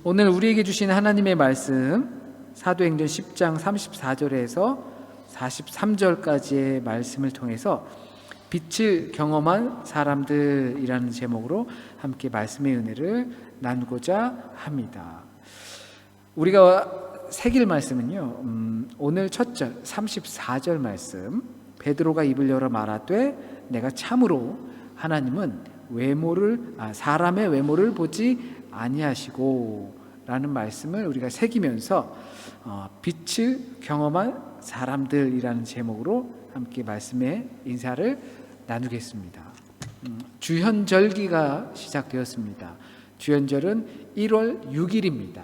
오늘 우리에게 주신 하나님의 말씀 사도행전 10장 34절에서 43절까지의 말씀을 통해서 빛을 경험한 사람들이라는 제목으로 함께 말씀의 은혜를 나누고자 합니다. 우리가 새길 말씀은요, 오늘 첫 절 34절 말씀, 베드로가 입을 열어 말하되 내가 참으로 하나님은 사람의 외모를 보지 아니하시고 라는 말씀을 우리가 새기면서 빛을 경험한 사람들이라는 제목으로 함께 말씀의 인사를 나누겠습니다. 주현절기가 시작되었습니다. 주현절은 1월 6일입니다.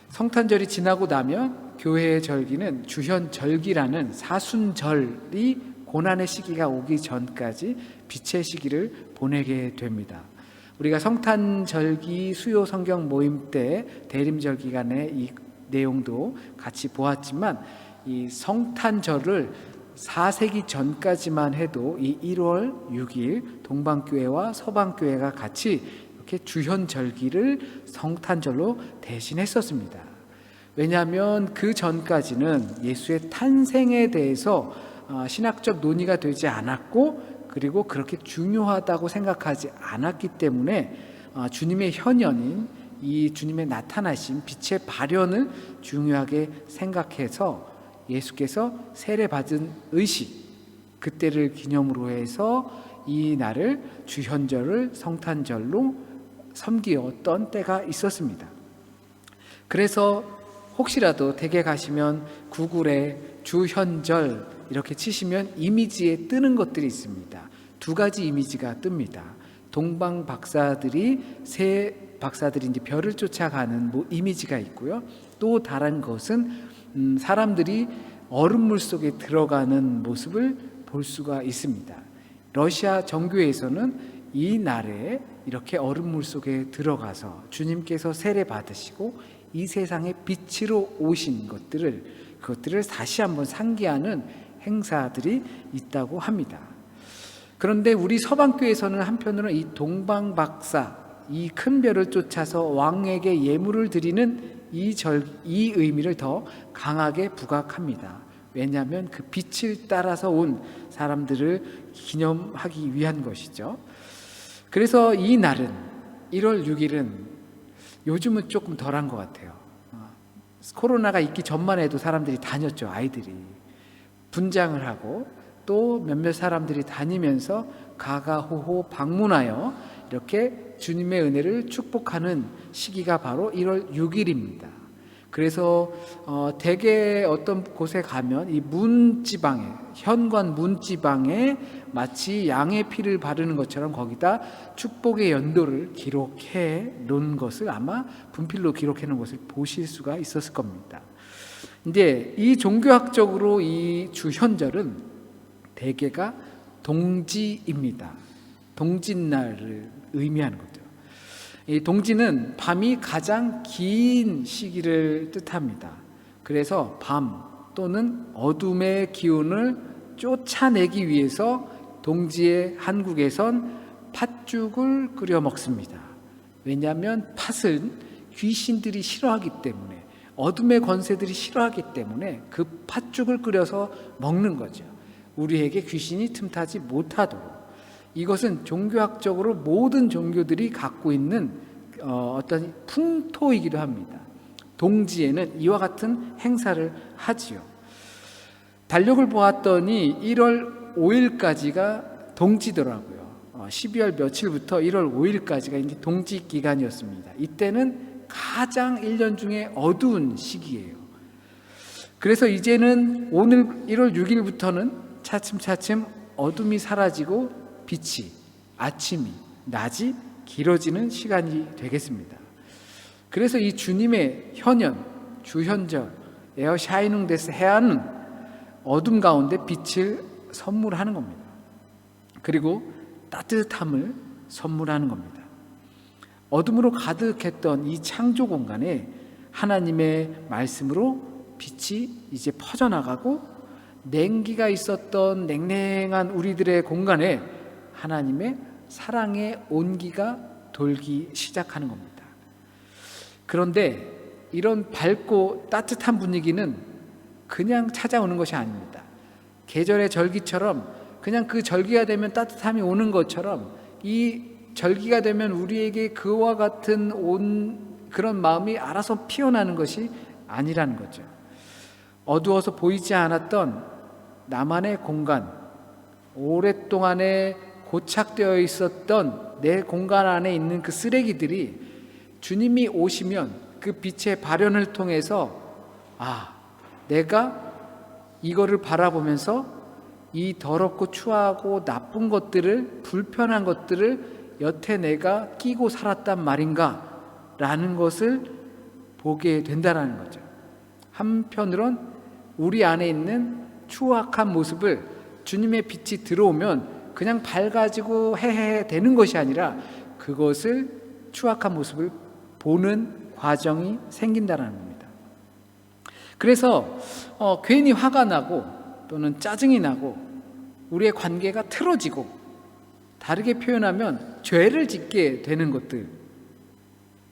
성탄절이 지나고 나면 교회의 절기는 주현절기라는 사순절이 고난의 시기가 오기 전까지 빛의 시기를 보내게 됩니다. 우리가 성탄절기 수요 성경 모임 때 대림절 기간에 이 내용도 같이 보았지만 이 성탄절을 4세기 전까지만 해도 이 1월 6일 동방교회와 서방교회가 같이 이렇게 주현절기를 성탄절로 대신했었습니다. 왜냐하면 그 전까지는 예수의 탄생에 대해서 신학적 논의가 되지 않았고 그리고 그렇게 중요하다고 생각하지 않았기 때문에 주님의 현현인 이 주님의 나타나신 빛의 발현을 중요하게 생각해서 예수께서 세례받은 의식 그때를 기념으로 해서 이 날을 주현절을 성탄절로 섬기었던 때가 있었습니다. 그래서 혹시라도 댁에 가시면 구글에 주현절 이렇게 치시면 이미지에 뜨는 것들이 있습니다. 두 가지 이미지가 뜹니다. 동방 박사들이 새 박사들이 이제 별을 쫓아가는 이미지가 있고요. 또 다른 것은 사람들이 얼음물 속에 들어가는 모습을 볼 수가 있습니다. 러시아 정교회에서는 이 날에 이렇게 얼음물 속에 들어가서 주님께서 세례 받으시고 이 세상에 빛으로 오신 그것들을 다시 한번 상기하는 행사들이 있다고 합니다. 그런데 우리 서방교에서는 한편으로는 이 동방박사 이 큰 별을 쫓아서 왕에게 예물을 드리는 이 의미를 더 강하게 부각합니다. 왜냐하면 그 빛을 따라서 온 사람들을 기념하기 위한 것이죠. 그래서 이 날은 1월 6일은 요즘은 조금 덜한 것 같아요. 코로나가 있기 전만 해도 사람들이 다녔죠. 아이들이 분장을 하고 또 몇몇 사람들이 다니면서 가가호호 방문하여 이렇게 주님의 은혜를 축복하는 시기가 바로 1월 6일입니다. 그래서 대개 어떤 곳에 가면 이 문지방에 현관 문지방에 마치 양의 피를 바르는 것처럼 거기다 축복의 연도를 기록해 놓은 것을 아마 분필로 기록해 놓은 것을 보실 수가 있었을 겁니다. 근데 이 종교학적으로 이 주현절은 대개가 동지입니다. 동짓날을 의미하는 거죠. 이 동지는 밤이 가장 긴 시기를 뜻합니다. 그래서 밤 또는 어둠의 기운을 쫓아내기 위해서 동지의 한국에선 팥죽을 끓여 먹습니다. 왜냐하면 팥은 귀신들이 싫어하기 때문에 어둠의 권세들이 싫어하기 때문에 그 팥죽을 끓여서 먹는 거죠. 우리에게 귀신이 틈타지 못하도록. 이것은 종교학적으로 모든 종교들이 갖고 있는 어떤 풍토이기도 합니다. 동지에는 이와 같은 행사를 하지요. 달력을 보았더니 1월 5일까지가 동지더라고요. 12월 며칠부터 1월 5일까지가 이제 동지 기간이었습니다. 이때는 가장 1년 중에 어두운 시기예요. 그래서 이제는 오늘 1월 6일부터는 차츰차츰 어둠이 사라지고 빛이, 아침이, 낮이 길어지는 시간이 되겠습니다. 그래서 이 주님의 현현, 주현절, 에어샤이닝 데스 해안은 어둠 가운데 빛을 선물하는 겁니다. 그리고 따뜻함을 선물하는 겁니다. 어둠으로 가득했던 이 창조 공간에 하나님의 말씀으로 빛이 이제 퍼져나가고 냉기가 있었던 냉랭한 우리들의 공간에 하나님의 사랑의 온기가 돌기 시작하는 겁니다. 그런데 이런 밝고 따뜻한 분위기는 그냥 찾아오는 것이 아닙니다. 계절의 절기처럼 그냥 그 절기가 되면 따뜻함이 오는 것처럼 이 절기가 되면 우리에게 그와 같은 그런 마음이 알아서 피어나는 것이 아니라는 거죠. 어두워서 보이지 않았던 나만의 공간, 오랫동안에 고착되어 있었던 내 공간 안에 있는 그 쓰레기들이 주님이 오시면 그 빛의 발현을 통해서 내가 이거를 바라보면서 이 더럽고 추하고 나쁜 것들을, 불편한 것들을 여태 내가 끼고 살았단 말인가 라는 것을 보게 된다는 거죠. 한편으론 우리 안에 있는 추악한 모습을 주님의 빛이 들어오면 그냥 밝아지고 헤헤 되는 것이 아니라 그것을 추악한 모습을 보는 과정이 생긴다는 겁니다. 그래서 괜히 화가 나고 또는 짜증이 나고 우리의 관계가 틀어지고, 다르게 표현하면 죄를 짓게 되는 것들,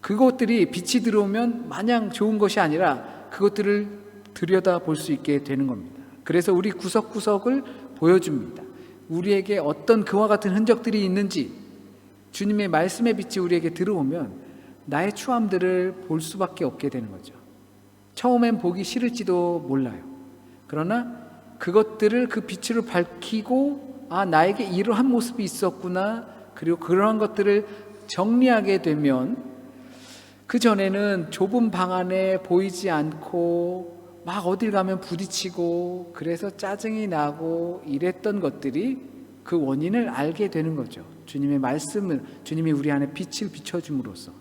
그것들이 빛이 들어오면 마냥 좋은 것이 아니라 그것들을 들여다볼 수 있게 되는 겁니다. 그래서 우리 구석구석을 보여줍니다. 우리에게 어떤 그와 같은 흔적들이 있는지 주님의 말씀의 빛이 우리에게 들어오면 나의 추함들을 볼 수밖에 없게 되는 거죠. 처음엔 보기 싫을지도 몰라요. 그러나 그것들을 그 빛으로 밝히고 나에게 이러한 모습이 있었구나, 그리고 그러한 것들을 정리하게 되면 그 전에는 좁은 방 안에 보이지 않고 막 어딜 가면 부딪히고 그래서 짜증이 나고 이랬던 것들이 그 원인을 알게 되는 거죠. 주님의 말씀을, 주님이 우리 안에 빛을 비춰줌으로써.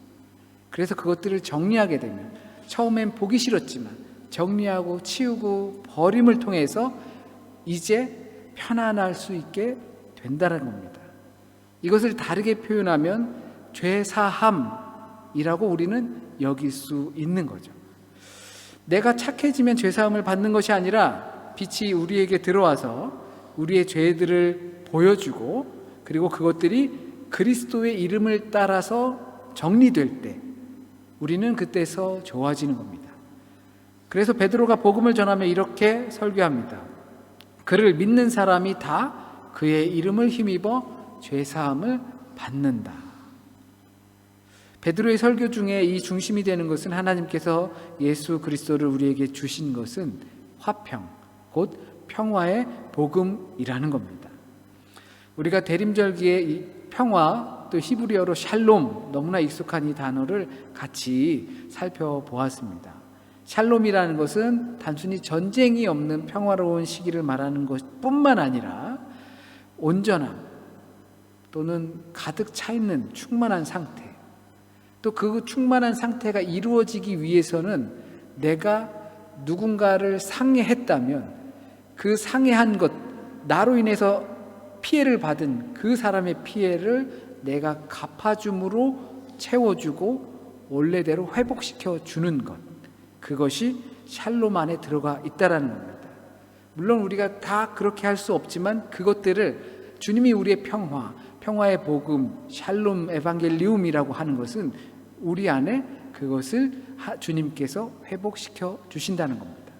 그래서 그것들을 정리하게 되면 처음엔 보기 싫었지만 정리하고 치우고 버림을 통해서 이제 편안할 수 있게 된다는 겁니다. 이것을 다르게 표현하면 죄사함이라고 우리는 여길 수 있는 거죠. 내가 착해지면 죄사함을 받는 것이 아니라 빛이 우리에게 들어와서 우리의 죄들을 보여주고, 그리고 그것들이 그리스도의 이름을 따라서 정리될 때 우리는 그때서 좋아지는 겁니다. 그래서 베드로가 복음을 전하며 이렇게 설교합니다. 그를 믿는 사람이 다 그의 이름을 힘입어 죄사함을 받는다. 베드로의 설교 중에 이 중심이 되는 것은 하나님께서 예수 그리스도를 우리에게 주신 것은 화평, 곧 평화의 복음이라는 겁니다. 우리가 대림절기에 이 평화, 또 히브리어로 샬롬, 너무나 익숙한 이 단어를 같이 살펴보았습니다. 샬롬이라는 것은 단순히 전쟁이 없는 평화로운 시기를 말하는 것뿐만 아니라 온전함 또는 가득 차 있는 충만한 상태, 또 그 충만한 상태가 이루어지기 위해서는 내가 누군가를 상해했다면 그 상해한 것, 나로 인해서 피해를 받은 그 사람의 피해를 내가 갚아줌으로 채워주고 원래대로 회복시켜 주는 것, 그것이 샬롬 안에 들어가 있다라는 겁니다. 물론 우리가 다 그렇게 할 수 없지만 그것들을 주님이 우리의 평화의 복음, 샬롬 에반겔리움이라고 하는 것은 우리 안에 그것을 주님께서 회복시켜 주신다는 겁니다.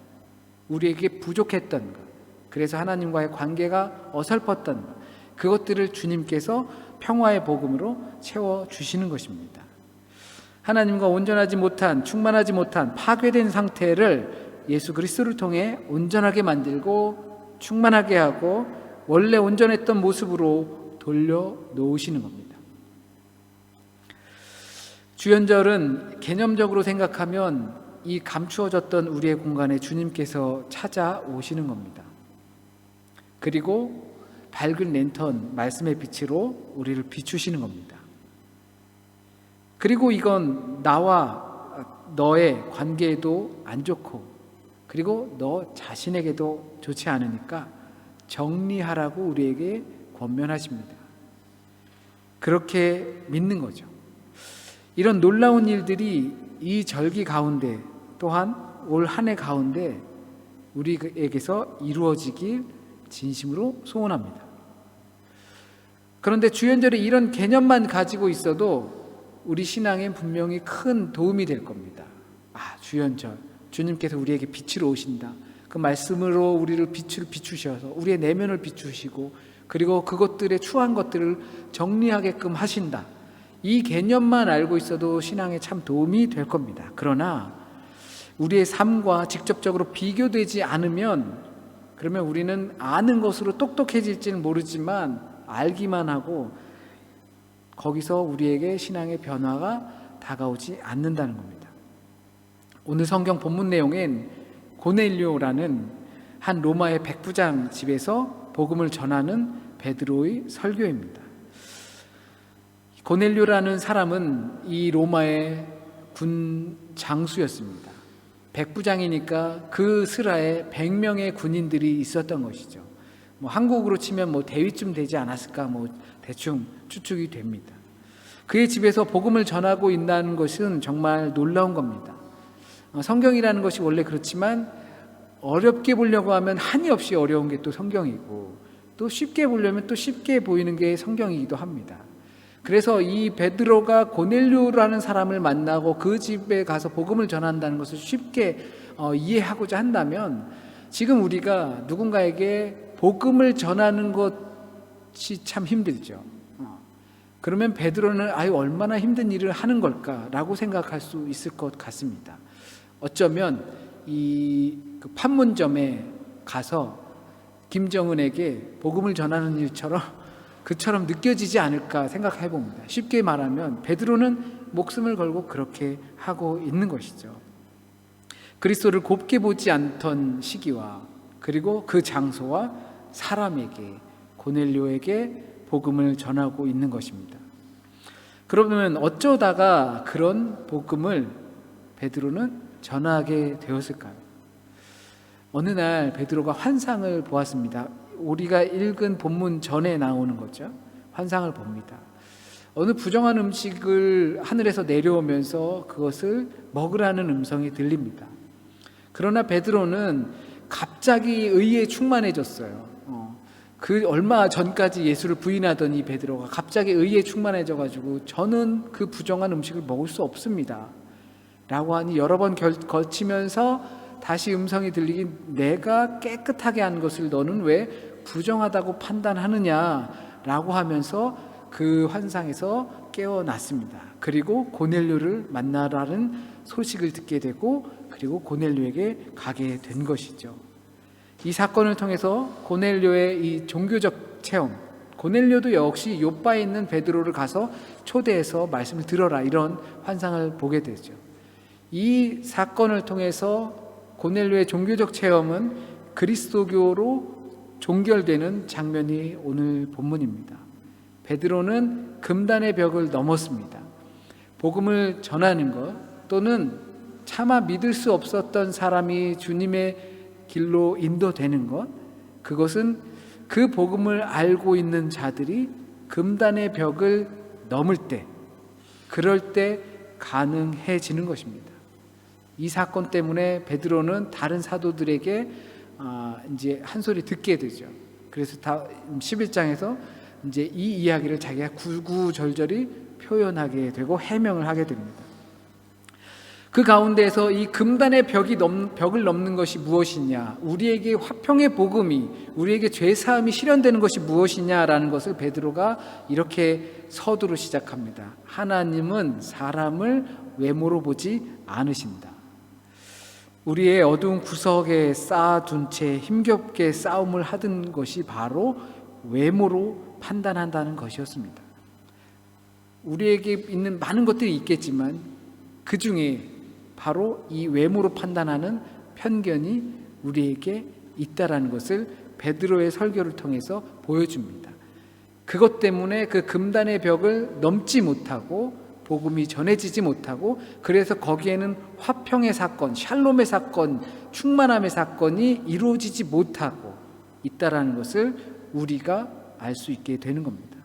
우리에게 부족했던 것, 그래서 하나님과의 관계가 어설펐던 것, 그것들을 주님께서 평화의 복음으로 채워주시는 것입니다. 하나님과 온전하지 못한, 충만하지 못한 파괴된 상태를 예수 그리스도를 통해 온전하게 만들고 충만하게 하고 원래 온전했던 모습으로 돌려놓으시는 겁니다. 주연절은 개념적으로 생각하면 이 감추어졌던 우리의 공간에 주님께서 찾아오시는 겁니다. 그리고 밝은 랜턴, 말씀의 빛으로 우리를 비추시는 겁니다. 그리고 이건 나와 너의 관계에도 안 좋고, 그리고 너 자신에게도 좋지 않으니까 정리하라고 우리에게 권면하십니다. 그렇게 믿는 거죠. 이런 놀라운 일들이 이 절기 가운데, 또한 올 한 해 가운데 우리에게서 이루어지길 진심으로 소원합니다. 그런데 주연절에 이런 개념만 가지고 있어도 우리 신앙에 분명히 큰 도움이 될 겁니다. 주연절, 주님께서 우리에게 빛으로 오신다. 그 말씀으로 우리를 빛을 비추셔서 우리의 내면을 비추시고 그리고 그것들의 추한 것들을 정리하게끔 하신다. 이 개념만 알고 있어도 신앙에 참 도움이 될 겁니다. 그러나 우리의 삶과 직접적으로 비교되지 않으면 그러면 우리는 아는 것으로 똑똑해질지는 모르지만 알기만 하고 거기서 우리에게 신앙의 변화가 다가오지 않는다는 겁니다. 오늘 성경 본문 내용엔 고넬료라는 한 로마의 백부장 집에서 복음을 전하는 베드로의 설교입니다. 고넬료라는 사람은 이 로마의 군 장수였습니다. 백부장이니까 그 스라에 100명의 군인들이 있었던 것이죠. 한국으로 치면 대위쯤 되지 않았을까 대충 추측이 됩니다. 그의 집에서 복음을 전하고 있다는 것은 정말 놀라운 겁니다. 성경이라는 것이 원래 그렇지만 어렵게 보려고 하면 한이 없이 어려운 게 또 성경이고 또 쉽게 보려면 또 쉽게 보이는 게 성경이기도 합니다. 그래서 이 베드로가 고넬료라는 사람을 만나고 그 집에 가서 복음을 전한다는 것을 쉽게 이해하고자 한다면 지금 우리가 누군가에게 복음을 전하는 것이 참 힘들죠. 그러면 베드로는 얼마나 힘든 일을 하는 걸까라고 생각할 수 있을 것 같습니다. 어쩌면 그 판문점에 가서 김정은에게 복음을 전하는 일처럼 그처럼 느껴지지 않을까 생각해 봅니다. 쉽게 말하면 베드로는 목숨을 걸고 그렇게 하고 있는 것이죠. 그리스도를 곱게 보지 않던 시기와 그리고 그 장소와 사람에게 고넬료에게 복음을 전하고 있는 것입니다. 그러면 어쩌다가 그런 복음을 베드로는 전하게 되었을까요? 어느 날 베드로가 환상을 보았습니다. 우리가 읽은 본문 전에 나오는 거죠. 환상을 봅니다. 어느 부정한 음식을 하늘에서 내려오면서 그것을 먹으라는 음성이 들립니다. 그러나 베드로는 갑자기 의에 충만해졌어요. 그 얼마 전까지 예수를 부인하던 이 베드로가 갑자기 의에 충만해져가지고 저는 그 부정한 음식을 먹을 수 없습니다 라고 하니 여러 번 거치면서 다시 음성이 들리긴 내가 깨끗하게 한 것을 너는 왜 부정하다고 판단하느냐 라고 하면서 그 환상에서 깨어났습니다. 그리고 고넬료를 만나라는 소식을 듣게 되고 그리고 고넬료에게 가게 된 것이죠. 이 사건을 통해서 고넬료의 이 종교적 체험, 고넬료도 역시 요바에 있는 베드로를 가서 초대해서 말씀을 들어라 이런 환상을 보게 되죠. 이 사건을 통해서 고넬료의 종교적 체험은 그리스도교로 종결되는 장면이 오늘 본문입니다. 베드로는 금단의 벽을 넘었습니다. 복음을 전하는 것 또는 차마 믿을 수 없었던 사람이 주님의 길로 인도되는 것, 그것은 그 복음을 알고 있는 자들이 금단의 벽을 넘을 때, 그럴 때 가능해지는 것입니다. 이 사건 때문에 베드로는 다른 사도들에게 이제 한 소리 듣게 되죠. 그래서 11장에서 이제 이 이야기를 자기가 구구절절히 표현하게 되고 해명을 하게 됩니다. 그 가운데에서 이 금단의 벽을 넘는 것이 무엇이냐, 우리에게 화평의 복음이, 우리에게 죄사함이 실현되는 것이 무엇이냐라는 것을 베드로가 이렇게 서두로 시작합니다. 하나님은 사람을 외모로 보지 않으신다. 우리의 어두운 구석에 쌓아둔 채 힘겹게 싸움을 하던 것이 바로 외모로 판단한다는 것이었습니다. 우리에게 있는 많은 것들이 있겠지만 그 중에 바로 이 외모로 판단하는 편견이 우리에게 있다라는 것을 베드로의 설교를 통해서 보여줍니다. 그것 때문에 그 금단의 벽을 넘지 못하고 복음이 전해지지 못하고 그래서 거기에는 화평의 사건, 샬롬의 사건, 충만함의 사건이 이루어지지 못하고 있다라는 것을 우리가 알 수 있게 되는 겁니다.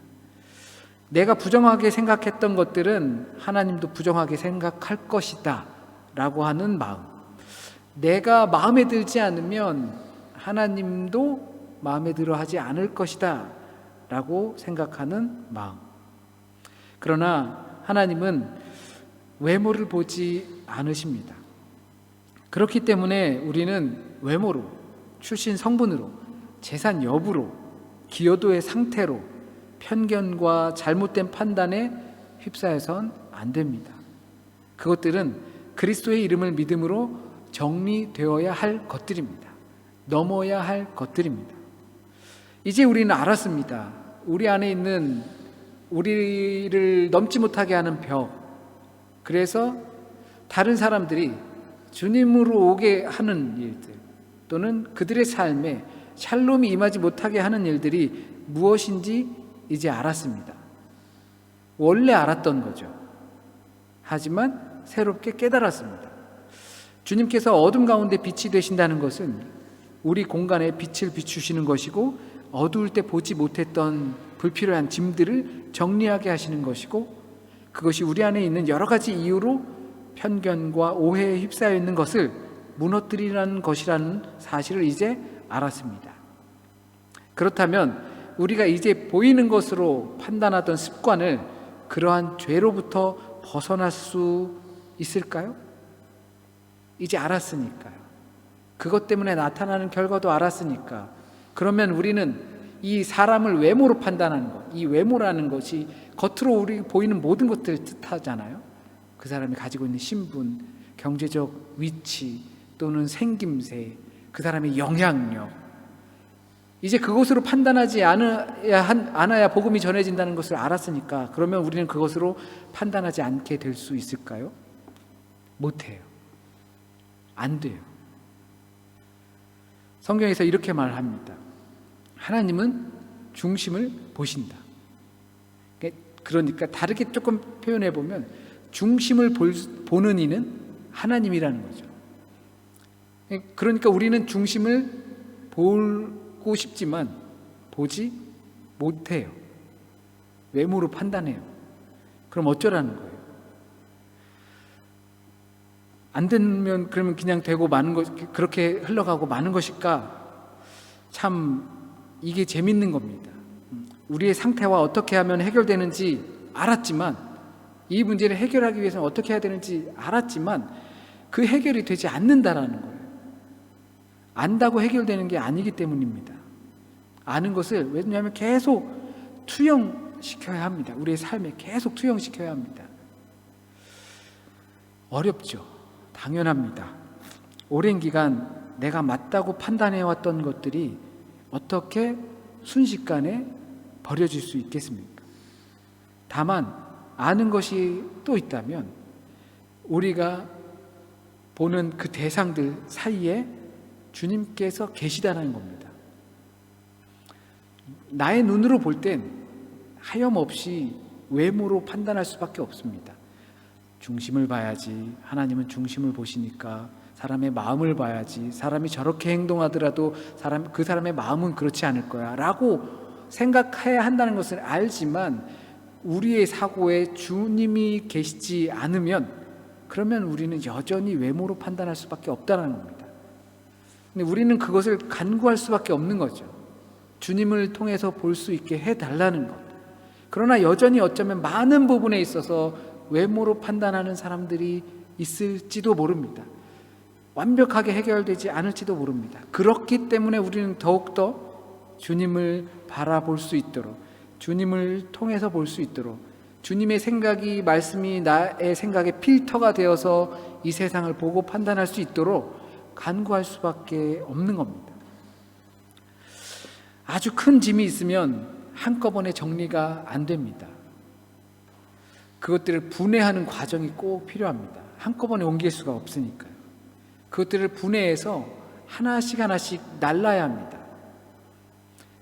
내가 부정하게 생각했던 것들은 하나님도 부정하게 생각할 것이다 라고 하는 마음, 내가 마음에 들지 않으면 하나님도 마음에 들어 하지 않을 것이다 라고 생각하는 마음. 그러나 하나님은 외모를 보지 않으십니다. 그렇기 때문에 우리는 외모로, 출신 성분으로, 재산 여부로, 기여도의 상태로 편견과 잘못된 판단에 휩싸여선 안 됩니다. 그것들은 그리스도의 이름을 믿음으로 정리되어야 할 것들입니다. 넘어야 할 것들입니다. 이제 우리는 알았습니다. 우리 안에 있는 우리를 넘지 못하게 하는 벽, 그래서 다른 사람들이 주님으로 오게 하는 일들, 또는 그들의 삶에 샬롬이 임하지 못하게 하는 일들이 무엇인지 이제 알았습니다. 원래 알았던 거죠. 하지만 새롭게 깨달았습니다. 주님께서 어둠 가운데 빛이 되신다는 것은 우리 공간에 빛을 비추시는 것이고, 어두울 때 보지 못했던 불필요한 짐들을 정리하게 하시는 것이고, 그것이 우리 안에 있는 여러 가지 이유로 편견과 오해에 휩싸여 있는 것을 무너뜨리라는 것이라는 사실을 이제 알았습니다. 그렇다면 우리가 이제 보이는 것으로 판단하던 습관을 그러한 죄로부터 벗어날 수 있을까요? 이제 알았으니까요. 그것 때문에 나타나는 결과도 알았으니까. 그러면 우리는 이 사람을 외모로 판단하는 것, 이 외모라는 것이 겉으로 우리 보이는 모든 것들을 뜻하잖아요. 그 사람이 가지고 있는 신분, 경제적 위치, 또는 생김새, 그 사람의 영향력. 이제 그것으로 판단하지 않아야 복음이 전해진다는 것을 알았으니까, 그러면 우리는 그것으로 판단하지 않게 될 수 있을까요? 못해요. 안 돼요. 성경에서 이렇게 말합니다. 하나님은 중심을 보신다. 그러니까 다르게 조금 표현해 보면 중심을 보는 이는 하나님이라는 거죠. 그러니까 우리는 중심을 보고 싶지만 보지 못해요. 외모로 판단해요. 그럼 어쩌라는 거예요? 안 되면 그러면 그냥 되고 마는 것, 그렇게 흘러가고 마는 것일까? 참 이게 재밌는 겁니다. 우리의 상태와 어떻게 하면 해결되는지 알았지만, 이 문제를 해결하기 위해서는 어떻게 해야 되는지 알았지만 그 해결이 되지 않는다라는 거예요. 안다고 해결되는 게 아니기 때문입니다. 아는 것을, 왜냐하면 계속 투영시켜야 합니다. 우리의 삶에 계속 투영시켜야 합니다. 어렵죠. 당연합니다. 오랜 기간 내가 맞다고 판단해왔던 것들이 어떻게 순식간에 버려질 수 있겠습니까? 다만 아는 것이 또 있다면 우리가 보는 그 대상들 사이에 주님께서 계시다는 겁니다. 나의 눈으로 볼 땐 하염없이 외모로 판단할 수밖에 없습니다. 중심을 봐야지. 하나님은 중심을 보시니까. 사람의 마음을 봐야지. 사람이 저렇게 행동하더라도 그 사람의 마음은 그렇지 않을 거야 라고 생각해야 한다는 것을 알지만, 우리의 사고에 주님이 계시지 않으면, 그러면 우리는 여전히 외모로 판단할 수밖에 없다는 겁니다. 근데 우리는 그것을 간구할 수밖에 없는 거죠. 주님을 통해서 볼 수 있게 해달라는 것. 그러나 여전히 어쩌면 많은 부분에 있어서 외모로 판단하는 사람들이 있을지도 모릅니다. 완벽하게 해결되지 않을지도 모릅니다. 그렇기 때문에 우리는 더욱더 주님을 바라볼 수 있도록, 주님을 통해서 볼 수 있도록, 주님의 생각이, 말씀이 나의 생각의 필터가 되어서 이 세상을 보고 판단할 수 있도록 간구할 수밖에 없는 겁니다. 아주 큰 짐이 있으면 한꺼번에 정리가 안 됩니다. 그것들을 분해하는 과정이 꼭 필요합니다. 한꺼번에 옮길 수가 없으니까요. 그것들을 분해해서 하나씩 하나씩 날라야 합니다.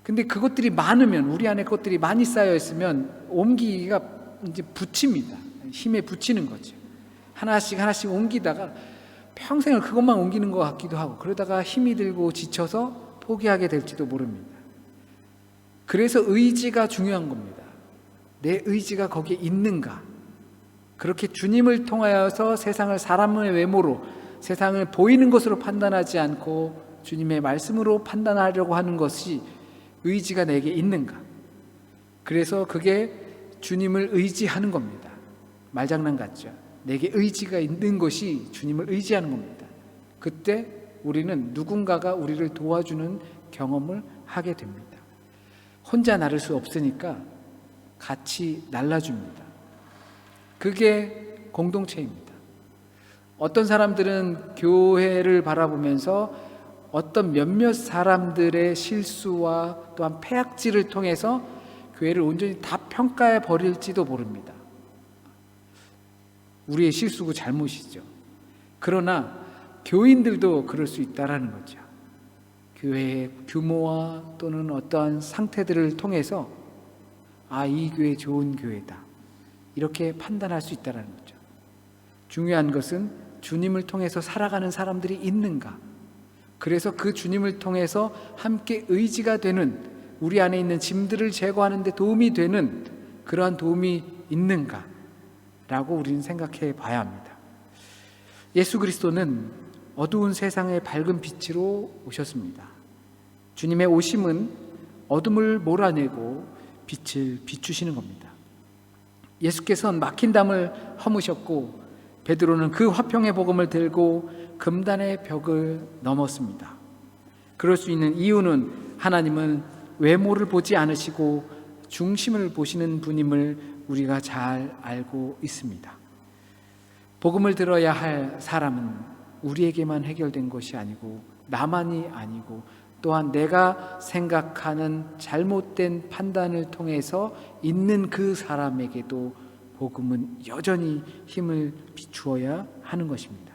근데 그것들이 많으면, 우리 안에 것들이 많이 쌓여 있으면 옮기기가 이제 붙입니다. 힘에 붙이는 거죠. 하나씩 하나씩 옮기다가 평생을 그것만 옮기는 것 같기도 하고, 그러다가 힘이 들고 지쳐서 포기하게 될지도 모릅니다. 그래서 의지가 중요한 겁니다. 내 의지가 거기에 있는가? 그렇게 주님을 통하여서 세상을 사람의 외모로, 세상을 보이는 것으로 판단하지 않고 주님의 말씀으로 판단하려고 하는 것이 의지가 내게 있는가? 그래서 그게 주님을 의지하는 겁니다. 말장난 같죠. 내게 의지가 있는 것이 주님을 의지하는 겁니다. 그때 우리는 누군가가 우리를 도와주는 경험을 하게 됩니다. 혼자 나를 수 없으니까 같이 날라줍니다. 그게 공동체입니다. 어떤 사람들은 교회를 바라보면서 어떤 몇몇 사람들의 실수와 또한 패악질을 통해서 교회를 온전히 다 평가해 버릴지도 모릅니다. 우리의 실수고 잘못이죠. 그러나 교인들도 그럴 수 있다라는 거죠. 교회의 규모와 또는 어떠한 상태들을 통해서 이 교회 좋은 교회다, 이렇게 판단할 수 있다는 거죠. 중요한 것은 주님을 통해서 살아가는 사람들이 있는가, 그래서 그 주님을 통해서 함께 의지가 되는, 우리 안에 있는 짐들을 제거하는 데 도움이 되는 그러한 도움이 있는가 라고 우리는 생각해 봐야 합니다. 예수 그리스도는 어두운 세상의 밝은 빛으로 오셨습니다. 주님의 오심은 어둠을 몰아내고 빛을 비추시는 겁니다. 예수께서는 막힌 담을 허무셨고 베드로는 그 화평의 복음을 들고 금단의 벽을 넘었습니다. 그럴 수 있는 이유는 하나님은 외모를 보지 않으시고 중심을 보시는 분임을 우리가 잘 알고 있습니다. 복음을 들어야 할 사람은 우리에게만 해결된 것이 아니고, 나만이 아니고, 또한 내가 생각하는 잘못된 판단을 통해서 있는 그 사람에게도 복음은 여전히 힘을 비추어야 하는 것입니다.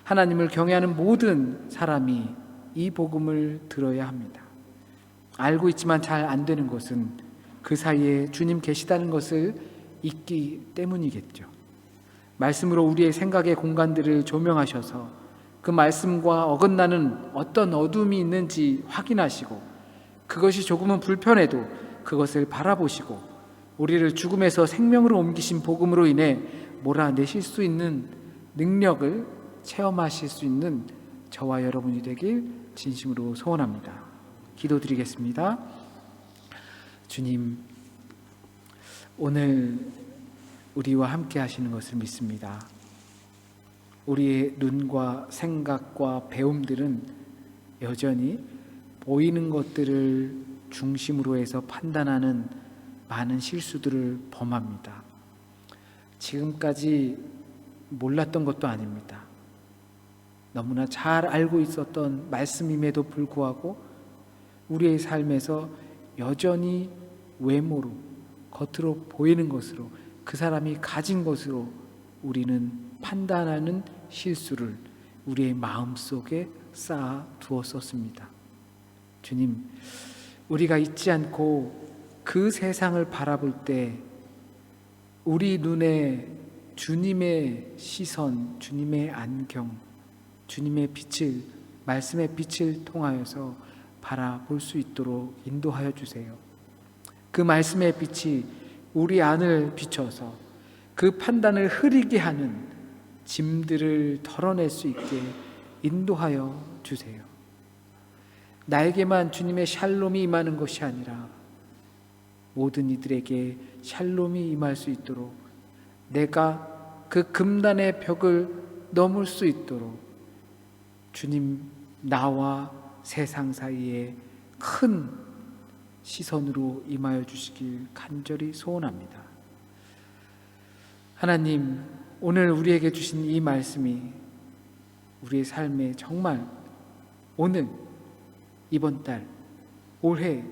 하나님을 경외하는 모든 사람이 이 복음을 들어야 합니다. 알고 있지만 잘 안 되는 것은 그 사이에 주님 계시다는 것을 잊기 때문이겠죠. 말씀으로 우리의 생각의 공간들을 조명하셔서 그 말씀과 어긋나는 어떤 어둠이 있는지 확인하시고, 그것이 조금은 불편해도 그것을 바라보시고 우리를 죽음에서 생명으로 옮기신 복음으로 인해 몰아내실 수 있는 능력을 체험하실 수 있는 저와 여러분이 되길 진심으로 소원합니다. 기도드리겠습니다. 주님, 오늘 우리와 함께 하시는 것을 믿습니다. 우리의 눈과 생각과 배움들은 여전히 보이는 것들을 중심으로 해서 판단하는 많은 실수들을 범합니다. 지금까지 몰랐던 것도 아닙니다. 너무나 잘 알고 있었던 말씀임에도 불구하고 우리의 삶에서 여전히 외모로, 겉으로 보이는 것으로, 그 사람이 가진 것으로 우리는 판단하는 실수를 우리의 마음속에 쌓아 두었었습니다. 주님, 우리가 잊지 않고 그 세상을 바라볼 때 우리 눈에 주님의 시선, 주님의 안경, 주님의 빛을, 말씀의 빛을 통하여서 바라볼 수 있도록 인도하여 주세요. 그 말씀의 빛이 우리 안을 비춰서 그 판단을 흐리게 하는 짐들을 덜어낼 수 있게 인도하여 주세요. 나에게만 주님의 샬롬이 임하는 것이 아니라 모든 이들에게 샬롬이 임할 수 있도록, 내가 그 금단의 벽을 넘을 수 있도록 주님, 나와 세상 사이에 큰 시선으로 임하여 주시길 간절히 소원합니다. 하나님, 오늘 우리에게 주신 이 말씀이 우리의 삶에 정말 오늘, 이번 달, 올해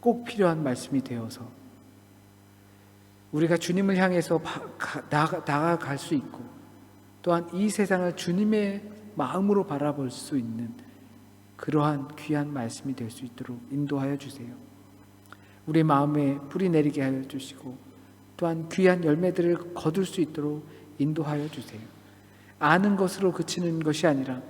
꼭 필요한 말씀이 되어서 우리가 주님을 향해서 나아갈 수 있고, 또한 이 세상을 주님의 마음으로 바라볼 수 있는 그러한 귀한 말씀이 될 수 있도록 인도하여 주세요. 우리 마음에 뿌리 내리게 하여 주시고, 또한 귀한 열매들을 거둘 수 있도록 인도하여 주세요. 아는 것으로 그치는 것이 아니라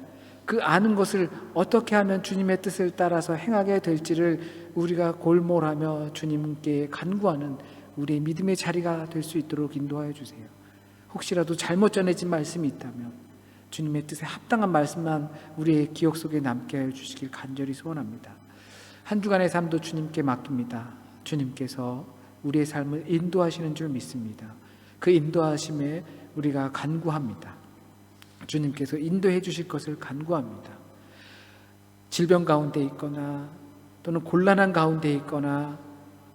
그 아는 것을 어떻게 하면 주님의 뜻을 따라서 행하게 될지를 우리가 골몰하며 주님께 간구하는 우리의 믿음의 자리가 될 수 있도록 인도하여 주세요. 혹시라도 잘못 전해진 말씀이 있다면 주님의 뜻에 합당한 말씀만 우리의 기억 속에 남게 하여 주시길 간절히 소원합니다. 한 주간의 삶도 주님께 맡깁니다. 주님께서 우리의 삶을 인도하시는 줄 믿습니다. 그 인도하심에 우리가 간구합니다. 주님께서 인도해 주실 것을 간구합니다. 질병 가운데 있거나 또는 곤란한 가운데 있거나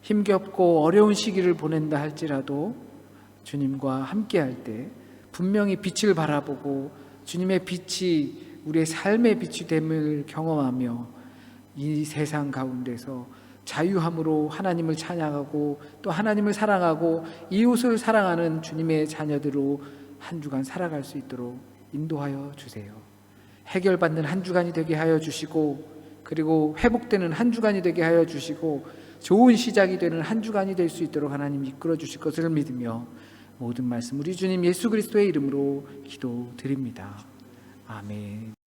힘겹고 어려운 시기를 보낸다 할지라도 주님과 함께할 때 분명히 빛을 바라보고 주님의 빛이 우리의 삶의 빛이 됨을 경험하며 이 세상 가운데서 자유함으로 하나님을 찬양하고 또 하나님을 사랑하고 이웃을 사랑하는 주님의 자녀들로 한 주간 살아갈 수 있도록 인도하여 주세요. 해결받는 한 주간이 되게 하여 주시고, 그리고 회복되는 한 주간이 되게 하여 주시고, 좋은 시작이 되는 한 주간이 될 수 있도록 하나님 이끌어 주실 것을 믿으며 모든 말씀 우리 주님 예수 그리스도의 이름으로 기도드립니다. 아멘.